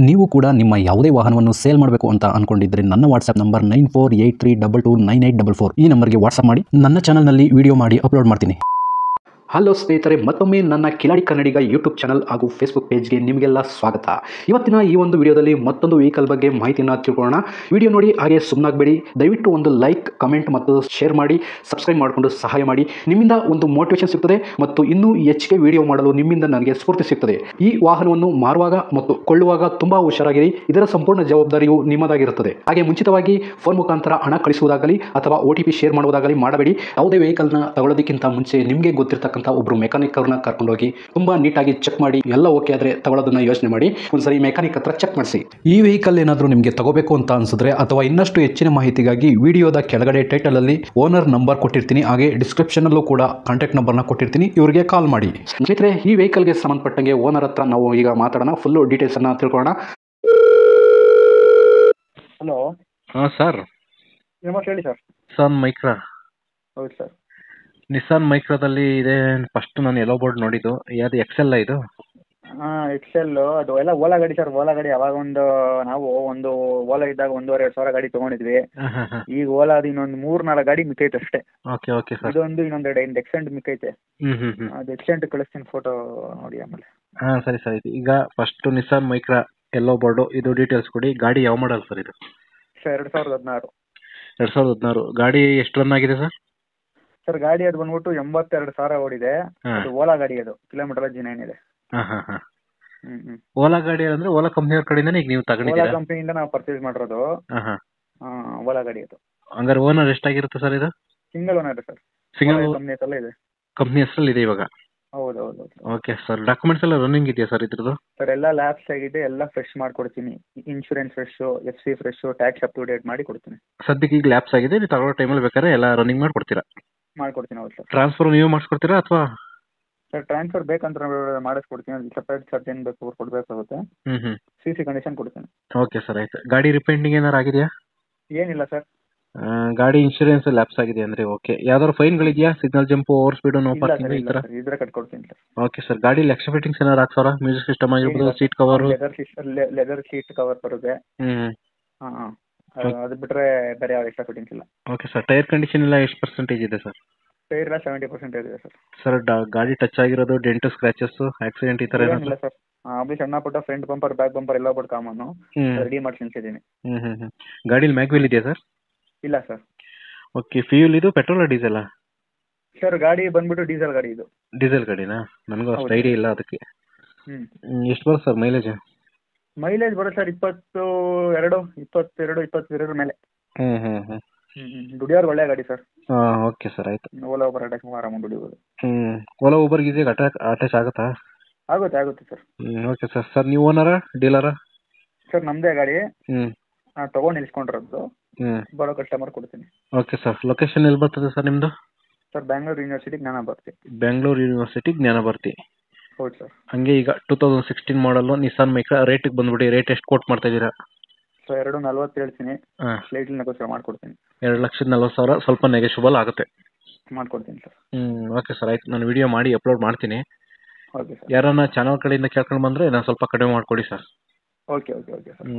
ನೀವು ಕೂಡ ನಿಮ್ಮ ಯಾವುದೇ ವಾಹನವನ್ನು ಸೇಲ್ ಮಾಡಬೇಕು ಅಂತ ಅನ್ಕೊಂಡಿದ್ರೆ ನನ್ನ ವಾಟ್ಸ್ಆಪ್ ನಂಬರ್ 9483229844 ಈ ನಂಬರ್ಗೆ ವಾಟ್ಸ್ಆಪ್ ಮಾಡಿ. ನನ್ನ ಚಾನಲ್ನಲ್ಲಿ ವಿಡಿಯೋ ಮಾಡಿ ಅಪ್ಲೋಡ್ ಮಾಡ್ತೀನಿ. ಹಲೋ ಸ್ನೇಹಿತರೆ, ಮತ್ತೊಮ್ಮೆ ನನ್ನ ಕಿಲಾಡಿ ಕನ್ನಡಿಗ ಯೂಟ್ಯೂಬ್ ಚಾನಲ್ ಹಾಗೂ ಫೇಸ್ಬುಕ್ ಪೇಜ್ಗೆ ನಿಮಗೆಲ್ಲ ಸ್ವಾಗತ. ಇವತ್ತಿನ ಈ ಒಂದು ವಿಡಿಯೋದಲ್ಲಿ ಮತ್ತೊಂದು ವೆಹಿಕಲ್ ಬಗ್ಗೆ ಮಾಹಿತಿಯನ್ನು ತಿಳ್ಕೊಳ್ಳೋಣ. ವಿಡಿಯೋ ನೋಡಿ ಹಾಗೆ ಸುಮ್ಮನಾಗಬೇಡಿ. ದಯವಿಟ್ಟು ಒಂದು ಲೈಕ್, ಕಮೆಂಟ್ ಮತ್ತು ಶೇರ್ ಮಾಡಿ, ಸಬ್ಸ್ಕ್ರೈಬ್ ಮಾಡಿಕೊಂಡು ಸಹಾಯ ಮಾಡಿ. ನಿಮ್ಮಿಂದ ಒಂದು ಮೋಟಿವೇಶನ್ ಸಿಗ್ತದೆ ಮತ್ತು ಇನ್ನೂ ಹೆಚ್ಚಿಗೆ ವಿಡಿಯೋ ಮಾಡಲು ನಿಮ್ಮಿಂದ ನನಗೆ ಸ್ಫೂರ್ತಿ ಸಿಗ್ತದೆ. ಈ ವಾಹನವನ್ನು ಮಾರುವಾಗ ಮತ್ತು ಕೊಳ್ಳುವಾಗ ತುಂಬ ಹುಷಾರಾಗಿರಿ. ಇದರ ಸಂಪೂರ್ಣ ಜವಾಬ್ದಾರಿಯು ನಿಮ್ಮದಾಗಿರುತ್ತದೆ. ಹಾಗೆ ಮುಂಚಿತವಾಗಿ ಫೋನ್ ಮುಖಾಂತರ ಹಣ ಕಳಿಸುವುದಾಗಲಿ ಅಥವಾ OTP ಶೇರ್ ಮಾಡುವುದಾಗಲಿ ಮಾಡಬೇಡಿ. ಯಾವುದೇ ವೆಹಿಕಲ್ನ ತಗೊಳ್ಳೋದಕ್ಕಿಂತ ಮುಂಚೆ ನಿಮಗೆ ಗೊತ್ತಿರತಕ್ಕಂಥ ಒಬ್ರು ಮೆಕ್ಯಾನಿಕ್ ಅವ್ರನ್ನ ಕರ್ಕೊಂಡೋಗಿ ತುಂಬಾ ನೀಟಾಗಿ ಚೆಕ್ ಮಾಡಿ, ಎಲ್ಲ ಓಕೆ ಆದ್ರೆ ತಗೊಳ್ಳೋದನ್ನ ಯೋಚನೆ ಮಾಡಿ. ಒಂದ್ಸರಿ ಮೆಕ್ಯಾನಿಕ್ ಹತ್ರ ಚೆಕ್ ಮಾಡಿಸಿ. ಈ ವೆಹಿಕಲ್ ಏನಾದರೂ ನಿಮಗೆ ತಗೋಬೇಕು ಅಂತ ಅನ್ಸಿದ್ರೆ ಅಥವಾ ಇನ್ನಷ್ಟು ಹೆಚ್ಚಿನ ಮಾಹಿತಿಗಾಗಿ ವಿಡಿಯೋದ ಕೆಳಗಡೆ ಟೈಟಲ್ ಅಲ್ಲಿ ಓನರ್ ನಂಬರ್ ಕೊಟ್ಟಿರ್ತೀನಿ, ಹಾಗೆ ಡಿಸ್ಕ್ರಿಪ್ಷನ್ ಅಲ್ಲೂ ಕೂಡ ಕಾಂಟ್ಯಾಕ್ಟ್ ನಂಬರ್ನ ಕೊಟ್ಟಿರ್ತೀನಿ, ಇವರಿಗೆ ಕಾಲ್ ಮಾಡಿ. ಸ್ನೇಹಿತರೆ, ಈ ವೆಹಿಕಲ್ಗೆ ಸಂಬಂಧಪಟ್ಟಂಗೆ ಓನರ್ ಹತ್ರ ನಾವು ಈಗ ಮಾತಾಡೋಣ, ಫುಲ್ ಡೀಟೇಲ್ಸ್ ಅನ್ನ ತಿಳ್ಕೊಳ್ಳೋಣ. ಹಲೋ. ಹಾಂ ಸರ್. ಹೇಳಿ ಸರ್. Nissan Micra. ಹೌದು ಸರ್. ನಿಸ್ಸಾನ್ ಮೈಕ್ರಾದಲ್ಲಿ ಇದೆ. ಫಸ್ಟ್ ನಾನು ಎಲ್ಲೋ ಬೋರ್ಡ್ ನೋಡಿದ್ದು ಯಾವುದು ಎಕ್ಸೆಲ್ ಇದು? ಹಾಂ, ಎಕ್ಸೆಲ್. ಅದು ಎಲ್ಲ ಓಲಾ ಗಾಡಿ ಸರ್. ಓಲಾ ಗಾಡಿ ಅವಾಗ ನಾವು ಓಲಾ ಇದ್ದಾಗ 1,500,000 ಗಾಡಿ ತೊಗೊಂಡಿದ್ವಿ. ಈಗ ಓಲಾ ಅದು ಇನ್ನೊಂದು 3-4 ಗಾಡಿ ಮಿಕ್ಕೈತೆ ಅಷ್ಟೇ. Okay okay sir. ಇನ್ನೊಂದು ಎಕ್ಸೆಂಟ್ ಮಿಕ್ಕೈತೆ. ಅದು ಎಕ್ಸೆಂಟ್ ಕಳಿಸ್ತೀನಿ, ಫೋಟೋ ನೋಡಿ ಆಮೇಲೆ. ಹಾಂ ಸರಿ ಸರ್. ಈಗ ಫಸ್ಟ್ ನಿಸ್ಸಾನ್ ಮೈಕ್ರಾ ಎಲ್ಲೋ ಬೋರ್ಡು, ಇದು ಡೀಟೇಲ್ಸ್ ಕೊಡಿ. ಗಾಡಿ ಯಾವ ಮಾಡಲ್ ಸರ್ ಇದು? ಸರ್ 2016. 2016. ಗಾಡಿ ಎಷ್ಟು ರನ್ ಆಗಿದೆ ಸರ್? ಸರ್ ಗಾಡಿ ಅದು ಬಂದ್ಬಿಟ್ಟು 82,000 ಓಡಿದೆ. ಅದು ಓಲಾ ಗಾಡಿ, ಅದು ಕಿಲೋಮೀಟರ್ 9 ಇದೆ. ಓಲಾ ಗಾಡಿ ಅಂದ್ರೆ ಓಲಾ ಕಂಪ್ನಿಯವ್ರ ಕಡೆಯಿಂದ ಈಗ ನೀವು ಓಲಾ ತಗೊಂಡಿದ್ದೀರಾ? ಕಂಪ್ನಿಯಿಂದ ನಾವು ಪರ್ಚೇಸ್ ಮಾಡಿರೋದು. ಓಲಾ ಗಾಡಿ ಅದು. ಹಂಗಾರೆ ಓನರ್ ಎಷ್ಟಾಗಿರುತ್ತೆ ಸರ್ ಇದು? Single owner sir. Single company ಹೆಸರಲ್ಲೇ ಇದೆ. ಕಂಪ್ನಿ ಹೆಸರಲ್ಲಿ ಇದೆ ಇವಾಗ? ಹೌದು ಹೌದು ಹೌದು. Okay sir. ಡಾಕ್ಯುಮೆಂಟ್ಸ್ ಎಲ್ಲ ರನ್ನಿಂಗ್ ಇದೆಯಾ ಸರ್ ಇದ್ರದ್ದು? ಸರ್ ಎಲ್ಲ ಲ್ಯಾಬ್ಸ್ ಆಗಿದೆ, ಎಲ್ಲ ಫ್ರೆಶ್ ಮಾಡಿಕೊಡ್ತೀನಿ. Insurance fresh, FC fresh, tax up to date ಮಾಡಿ ಕೊಡ್ತೀನಿ. ಸದ್ಯಕ್ಕೆ ಈಗ ಲ್ಯಾಪ್ಸ್ ಆಗಿದೆ, ನೀವು ತಗೊಳ್ಳೋ ಟೈಮಲ್ಲಿ ಬೇಕಾದ್ರೆ ಎಲ್ಲ ರನ್ನಿಂಗ್ ಮಾಡಿ ಕೊಡ್ತೀರಾ? ಮಾಡ್ಕೊಡ್ತೀನಿ. ಹೌದು ಸರ್. ಟ್ರಾನ್ಸ್ಫರ್ ನೀವೇ ಮಾಡಿಸ್ಕೊಡ್ತೀರಾ ಅಥವಾ? ಸರ್ ಟ್ರಾನ್ಸ್ಫರ್ ಬೇಕಂತ ಮಾಡಿಸ್ಕೊಡ್ತೀನಿ. ಅದು ಸಪ್ರೇಟ್ ಚಾರ್ಜ್ ಏನು ಬೇಕು ಕೊಡಬೇಕಾಗುತ್ತೆ. CC ಕಂಡೀಷನ್ ಕೊಡ್ತೀನಿ. ಓಕೆ ಸರ್, ಆಯ್ತು. ಗಾಡಿ ರಿಪೇಂಟಿಂಗ್ ಏನಾರು ಆಗಿದೆಯಾ? ಏನಿಲ್ಲ ಸರ್. ಗಾಡಿ ಇನ್ಶೂರೆನ್ಸ್ ಲ್ಯಾಪ್ಸ್ ಆಗಿದೆ ಅಂದ್ರೆ ಓಕೆ. ಯಾವ್ದಾದ್ರು ಫೈನ್ಗಳಿದೆಯಾ? Signal jump, over speed, no parking ಈ ಥರ? ಇದ್ರೆ ಕಟ್ಕೊಡ್ತೀನಿ ಸರ್. Okay sir. ಗಾಡಿ ಎಕ್ಸ್ಟ್ರಾ ಫಿಟ್ಟಿಂಗ್ಸ್ ಏನಾರು ಹಾಕ್ಸೋರ? ಮ್ಯೂಸಿಕ್ ಸಿಸ್ಟಮ್ ಆಗಿರ್ಬೋದು, seat cover? Leather seat cover ಬರುತ್ತೆ. ಹಾಂ, ಅದು ಬಿಟ್ಟರೆ ಬೇರೆ ಯಾವ ಎಕ್ಸ್ಟ್ರಾ ಫಿಟ್ಟಿಂಗ್ಸ್ ಇಲ್ಲ. Okay sir. ಟೈರ್ ಕಂಡೀಷನ್ ಎಲ್ಲ ಎಷ್ಟು ಪರ್ಸೆಂಟೇಜ್ ಇದೆ ಸರ್? ಟೈರ್ ಎಲ್ಲ 70% ಇದೆ ಸರ್. ಸರ್ ಗಾಡಿ ಟಚ್ ಆಗಿರೋದು, ಡೆಂಟು, ಸ್ಕ್ರಾಚಸ್, ಆಕ್ಸಿಡೆಂಟ್ ಈ ಥರ ಏನಿಲ್ಲ ಸರ್. ಅಭಿ ಸಣ್ಣ ಪುಟ್ಟ ಫ್ರಂಟ್ ಬಂಪರ್, ಬ್ಯಾಕ್ ಬಂಪರ್ ಎಲ್ಲ ಬಿಟ್ಟು ಕಾಮನ್ನು ರೆಡಿ ಮಾಡಿ ನಿಲ್ಸಿದ್ದೀನಿ. ಗಾಡೀಲಿ ಮ್ಯಾಗ್ವಿಲ್ ಇದೆಯಾ ಸರ್? ಇಲ್ಲ ಸರ್. ಓಕೆ. ಫ್ಯೂಲ್ ಇದು ಪೆಟ್ರೋಲ್ ಡೀಸೆಲ್? ಸರ್ ಗಾಡಿ ಬಂದ್ಬಿಟ್ಟು ಡೀಸೆಲ್ ಗಾಡಿ ಇದು. ಡೀಸೆಲ್ ಗಾಡಿನಾ? ನನಗೂ ಅಷ್ಟು ಐಡಿಯಾ ಇಲ್ಲ ಅದಕ್ಕೆ. ಎಷ್ಟು ಬರುತ್ತೆ ಸರ್ ಮೈಲೇಜ್? ಮೈಲೇಜ್ ಬರುತ್ತೆ ಸರ್ 22 ಮೇಲೆ. ದುಡಿಯೋರು ಒಳ್ಳೆ ಗಾಡಿ ಸರ್. ಓಕೆ ಸರ್, ಆಯ್ತು. ಓಲಾ ಊಬರ್ ಅಟ್ಯಾಚ್ ಆರಾಮಾಗಿ ದುಡಿಬೋದು. ಓಲಾ ಊಬರ್ಗೆ ಇದೀಗ ಅಟ್ಯಾಚ್ ಆಗುತ್ತಾ? ಆಗುತ್ತೆ ಸರ್. Okay sir. ಸರ್ ನೀವು ಓನರಾ ಡೀಲರಾ? ಸರ್ ನಮ್ಮದೇ ಗಾಡಿ. ತಗೊಂಡು ನಿಲ್ಸ್ಕೊಂಡಿರೋದು. ಬರೋ ಕಸ್ಟಮರ್ ಕೊಡ್ತೀನಿ. Okay sir. ಲೊಕೇಶನ್ ಎಲ್ಲಿ ಬರ್ತದೆ ಸರ್ ನಿಮ್ಮದು? Sir Bangalore university Jnanabharathi. Bengaluru university Jnanabharathi. ಹೌದು ಸರ್. ಹಂಗೆ ಈಗ 2016 ಮಾಡಲು ನಿಸ್ಸಾನ್ ಮೈಕ್ರಾ ರೇಟಿಗೆ ಬಂದ್ಬಿಡಿ. ರೇಟ್ ಎಷ್ಟು ಕೋಟ್ ಮಾಡ್ತಾ ಇದ್ದೀರಾ? ಸರ್ 2,40 ಹೇಳ್ತೀನಿ. ಸ್ಲೈಟ್ಲಿ ನೆಗೋಸಿಯೇಟ್ ಮಾಡ್ಕೊಡ್ತೀನಿ. 2,40,000 ಸ್ವಲ್ಪ ನೆಗೋಷಿಯಬಲ್ ಆಗುತ್ತೆ. ಮಾಡ್ಕೊಡ್ತೀನಿ ಸರ್. ಓಕೆ ಸರ್, ಆಯ್ತು. ನಾನು ವಿಡಿಯೋ ಮಾಡಿ ಅಪ್ಲೋಡ್ ಮಾಡ್ತೀನಿ. Okay sir. ಯಾರನ್ನ ಚಾನಲ್ ಕಡೆಯಿಂದ ಕೇಳ್ಕೊಂಡು ಬಂದರೆ ನಾನು ಸ್ವಲ್ಪ ಕಡಿಮೆ ಮಾಡಿಕೊಡಿ sir. Okay okay okay sir.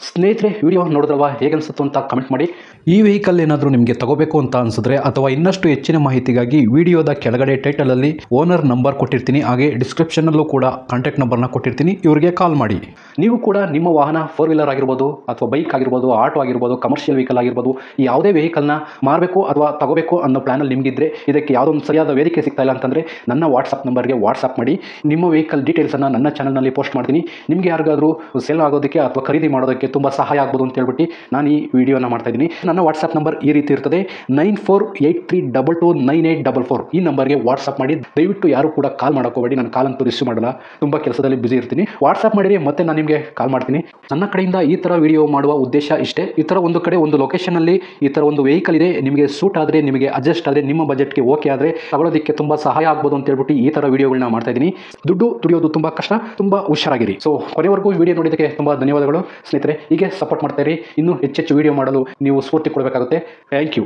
ಸ್ನೇಹಿತರೆ, ವಿಡಿಯೋ ನೋಡಿದ್ರಲ್ವಾ, ಹೇಗೆ ಅನಿಸುತ್ತೆ ಅಂತ ಕಮೆಂಟ್ ಮಾಡಿ. ಈ ವೆಹಿಕಲ್ ಏನಾದರೂ ನಿಮಗೆ ತಗೋಬೇಕು ಅಂತ ಅನ್ಸಿದ್ರೆ ಅಥವಾ ಇನ್ನಷ್ಟು ಹೆಚ್ಚಿನ ಮಾಹಿತಿಗಾಗಿ ವಿಡಿಯೋದ ಕೆಳಗಡೆ ಟೈಟಲ್ ಅಲ್ಲಿ ಓನರ್ ನಂಬರ್ ಕೊಟ್ಟಿರ್ತೀನಿ, ಹಾಗೆ ಡಿಸ್ಕ್ರಿಪ್ಷನ್ ಅಲ್ಲೂ ಕೂಡ ಕಾಂಟ್ಯಾಕ್ಟ್ ನಂಬರ್ನ ಕೊಟ್ಟಿರ್ತೀನಿ, ಇವರಿಗೆ ಕಾಲ್ ಮಾಡಿ. ನೀವು ಕೂಡ ನಿಮ್ಮ ವಾಹನ 4 ವೀಲರ್ ಆಗಿರ್ಬೋದು ಅಥವಾ ಬೈಕ್ ಆಗಿರ್ಬೋದು, ಆಟೋ ಆಗಿರ್ಬೋದು, ಕಮರ್ಷಿಯಲ್ ವೆಹಿಕಲ್ ಆಗಿರ್ಬೋದು, ಯಾವುದೇ ವೆಹಿಕಲ್ನ ಮಾರಬೇಕು ಅಥವಾ ತಗೋಬೇಕು ಅನ್ನೋ ಪ್ಲಾನಲ್ಲಿ ನಿಮಗಿದ್ರೆ, ಇದಕ್ಕೆ ಯಾವುದೊಂದು ಸರಿಯಾದ ವೇದಿಕೆ ಸಿಗ್ತಾ ಇಲ್ಲ ಅಂತಂದರೆ ನನ್ನ ವಾಟ್ಸಪ್ ನಂಬರ್ಗೆ ವಾಟ್ಸಪ್ ಮಾಡಿ. ನಿಮ್ಮ ವೆಹಿಕಲ್ ಡೀಟೇಲ್ಸನ್ನು ನನ್ನ ಚಾನಲ್ನಲ್ಲಿ ಪೋಸ್ಟ್ ಮಾಡ್ತೀನಿ. ನಿಮಗೆ ಯಾರಿಗಾದರೂ ಸೇಲ್ ಆಗೋದಕ್ಕೆ ಅಥವಾ ಖರೀದಿ ಮಾಡೋದಕ್ಕೆ ತುಂಬ ಸಹಾಯ ಆಗ್ಬೋದು ಅಂತ ಹೇಳ್ಬಿಟ್ಟು ನಾನು ಈ ವಿಡಿಯೋನ ಮಾಡ್ತಾ ಇದ್ದೀನಿ. ನನ್ನ ವಾಟ್ಸಪ್ ನಂಬರ್ ಈ ರೀತಿ ಇರ್ತದೆ, 9483229844. ಈ ನಂಬರ್ಗೆ ವಾಟ್ಸಪ್ ಮಾಡಿ. ದಯವಿಟ್ಟು ಯಾರು ಕೂಡ ಕಾಲ್ ಮಾಡೋಕೋಬೇಡಿ, ನಾನು ಕಾಲ್ ಅಂತೂ ರಿಸೀವ್ ಮಾಡಲ್ಲ, ತುಂಬ ಕೆಲಸದಲ್ಲಿ ಬಿಸಿ ಇರ್ತೀನಿ. ವಾಟ್ಸಪ್ ಮಾಡಿರಿ, ಮತ್ತೆ ನಾನು ನಿಮಗೆ ಕಾಲ್ ಮಾಡ್ತೀನಿ. ನನ್ನ ಕಡೆಯಿಂದ ಈ ಥರ ವಿಡಿಯೋ ಮಾಡುವ ಉದ್ದೇಶ ಇಷ್ಟೇ. ಈ ಥರ ಒಂದು ಕಡೆ ಒಂದು ಲೊಕೇಶನಲ್ಲಿ ಈ ಥರ ಒಂದು ವೆಹಿಕಲ್ ಇದೆ, ನಿಮಗೆ ಸೂಟ್ ಆದರೆ, ನಿಮಗೆ ಅಡ್ಜಸ್ಟ್ ಆದರೆ, ನಿಮ್ಮ ಬಜೆಟ್ಗೆ ಓಕೆ ಆದರೆ ತಗೊಳ್ಳೋದಕ್ಕೆ ತುಂಬ ಸಹಾಯ ಆಗ್ಬೋದು ಅಂತ ಹೇಳ್ಬಿಟ್ಟು ಈ ಥರ ವಿಡಿಯೋಗಳನ್ನ ಮಾಡ್ತಾ ಇದ್ದೀನಿ. ದುಡ್ಡು ದುಡಿಯೋದು ತುಂಬ ಕಷ್ಟ, ತುಂಬ ಹುಷಾರಾಗಿರಿ. ಸೊ ಕೊನೆವರೆಗೂ ವಿಡಿಯೋ ನೋಡಿದ್ದಕ್ಕೆ ತುಂಬ ಧನ್ಯವಾದಗಳು ಸ್ನೇಹಿತರೆ. ಹೀಗೆ ಸಪೋರ್ಟ್ ಮಾಡ್ತಾ ಇರಿ. ಇನ್ನೂ ಹೆಚ್ಚೆಚ್ಚು ವಿಡಿಯೋ ಮಾಡಲು ನೀವು ಸ್ಫೂರ್ತಿ ಕೊಡಬೇಕಾಗುತ್ತೆ. Thank you.